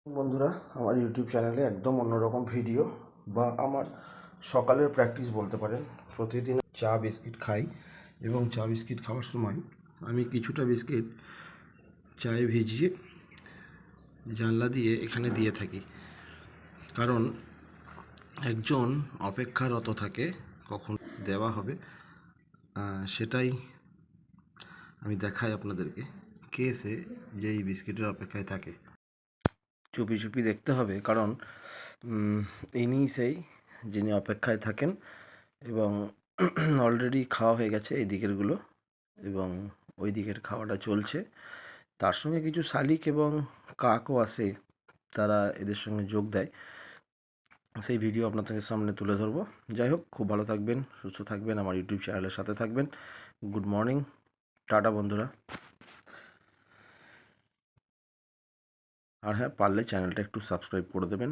বন্ধুরা, আমার ইউটিউব চ্যানেলে একদম অন্যরকম ভিডিও বা আমার সকালের প্র্যাকটিস বলতে পারেন। প্রতিদিন চা বিস্কিট খাই এবং চা বিস্কিট খাওয়ার সময় আমি কিছুটা বিস্কিট চায়ে ভিজিয়ে জানলা দিয়ে এখানে দিয়ে থাকি, কারণ একজন অপেক্ষারত থাকে কখন দেওয়া হবে, সেটাই আমি দেখাই আপনাদেরকে। কে সে যে এই বিস্কিটের অপেক্ষায় থাকে, চুপি চুপি দেখতে হবে, কারণ ইনিই সেই যিনি অপেক্ষায় থাকেন এবং অলরেডি খাওয়া হয়ে গেছে এই দিকেরগুলো এবং ওই দিকের খাওয়াটা চলছে। তার সঙ্গে কিছু শালিক এবং কাকও আসে, তারা এদের সঙ্গে যোগ দেয়। সেই ভিডিও আপনাদের সামনে তুলে ধরবো। যাই হোক, খুব ভালো থাকবেন, সুস্থ থাকবেন, আমার ইউটিউব চ্যানেলের সাথে থাকবেন। গুড মর্নিং, টাটা বন্ধুরা। আর হ্যাঁ, পারলে চ্যানেলটা একটু সাবস্ক্রাইব করে দেবেন।